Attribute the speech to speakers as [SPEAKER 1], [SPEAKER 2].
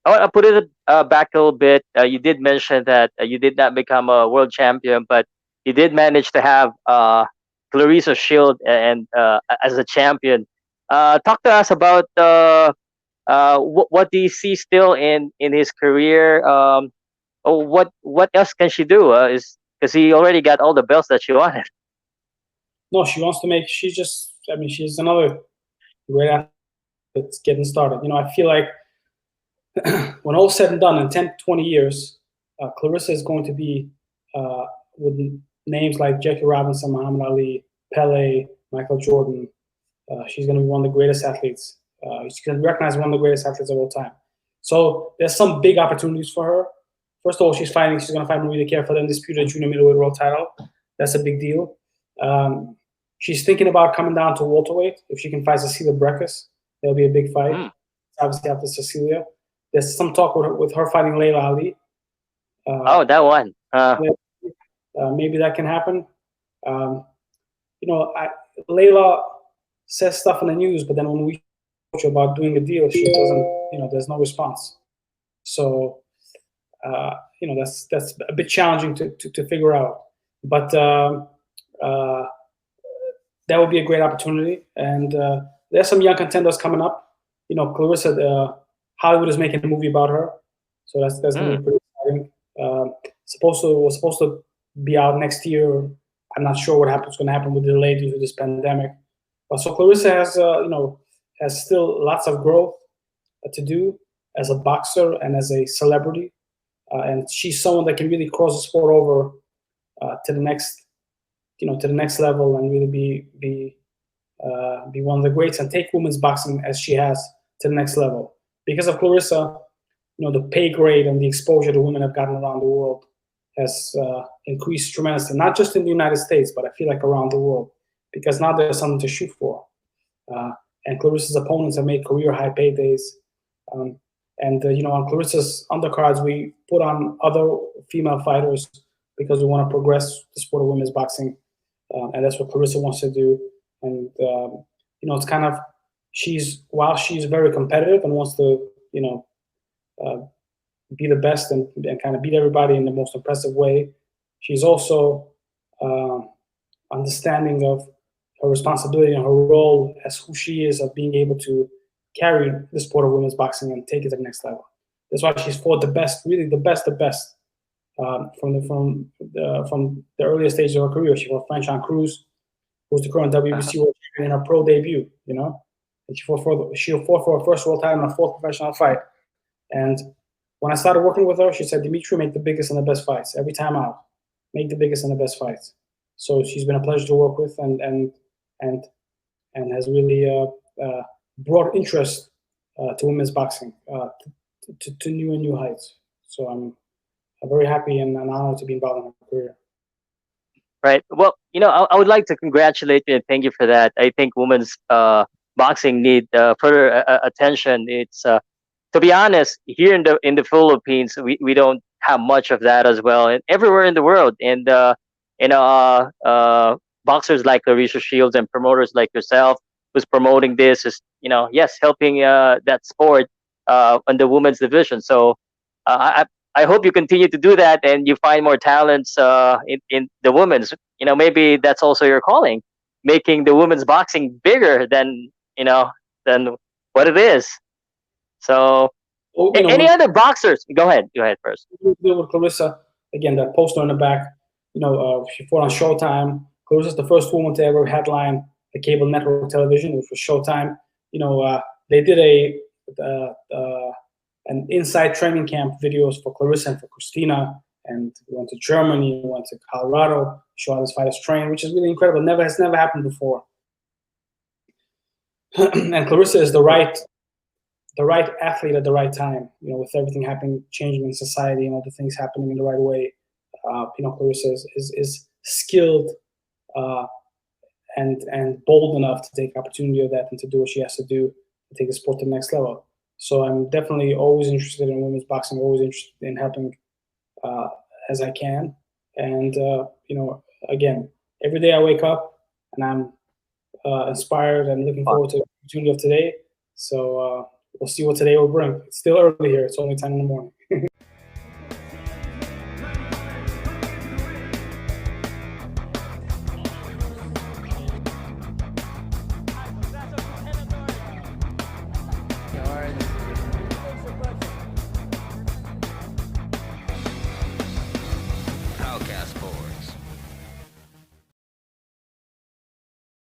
[SPEAKER 1] I'll put it back a little bit. You did mention that you did not become a world champion, but you did manage to have Claressa Shield and as a champion. Talk to us about what do you see still in his career? What else can she do? Is because he already got all the belts that she wanted.
[SPEAKER 2] No, she wants to make. She's just. I mean, she's another great athlete that's getting started. I feel like when all said and done, in 10, 20 years, Claressa is going to be with names like Jackie Robinson, Muhammad Ali, Pele, Michael Jordan. She's going to be one of the greatest athletes. She's going to be recognized as one of the greatest athletes of all time. So there's some big opportunities for her. First of all, she's going to fight Maria Care for the undisputed junior middleweight world title. That's a big deal. She's thinking about coming down to welterweight. If she can fight Cecilia Brækhus, that'll be a big fight. Obviously after Cecilia. There's some talk with her fighting Laila Ali.
[SPEAKER 1] That one.
[SPEAKER 2] Maybe that can happen. Laila says stuff in the news, but then when we talk about doing a deal, she doesn't. There's no response. So, that's a bit challenging to figure out. But that would be a great opportunity. And there's some young contenders coming up. Claressa. Hollywood is making a movie about her, so that's going to be pretty exciting. Was supposed to be out next year. I'm not sure what's going to happen with the delay due to this pandemic. So Claressa has still lots of growth to do as a boxer and as a celebrity, and she's someone that can really cross the sport over to the next level and really be one of the greats and take women's boxing as she has to the next level. Because of Claressa, the pay grade and the exposure the women have gotten around the world has increased tremendously, not just in the United States, but I feel like around the world, because now there's something to shoot for. And Claressa's opponents have made career high paydays. On Claressa's undercards, we put on other female fighters because we want to progress the sport of women's boxing. And that's what Claressa wants to do. And, it's kind of, while she's very competitive and wants to, be the best and kind of beat everybody in the most impressive way, she's also understanding of her responsibility and her role as who she is, of being able to carry the sport of women's boxing and take it to the next level. That's why she's fought the best, really the best, from the earliest stages of her career. She fought Franchon Cruz, who's the current WBC world champion in her pro debut. And she fought for her first world title in her fourth professional fight. And when I started working with her, she said, "Dmitry, make the biggest and the best fights every time out. Make the biggest and the best fights." So she's been a pleasure to work with, and has really brought interest to women's boxing to new and new heights. So I'm very happy and honored to be involved in her career.
[SPEAKER 1] Right. Well, I would like to congratulate you and thank you for that. I think women's boxing need further attention. It's to be honest, here in the Philippines, we don't have much of that as well, and everywhere in the world. And boxers like Claressa Shields and promoters like yourself, who's promoting this, is yes, helping that sport on the women's division. So I hope you continue to do that and you find more talents in the women's. Maybe that's also your calling, making the women's boxing bigger than than what it is. So, any other boxers? Go ahead first.
[SPEAKER 2] With Claressa, again, that poster on the back, she fought on Showtime. Claressa's the first woman to ever headline the cable network television, which was Showtime. They did an inside training camp videos for Claressa and for Christina, and we went to Germany, we went to Colorado, show how this fighters train, which is really incredible. Has never happened before. And Claressa is the right athlete at the right time, with everything happening, changing in society, and all the things happening in the right way. Claressa is skilled and bold enough to take opportunity of that and to do what she has to do to take the sport to the next level. So I'm definitely always interested in women's boxing, always interested in helping as I can. And, again, every day I wake up and I'm inspired and looking forward to the opportunity of today. So we'll see what today will bring. It's still early here. It's only 10 in the morning.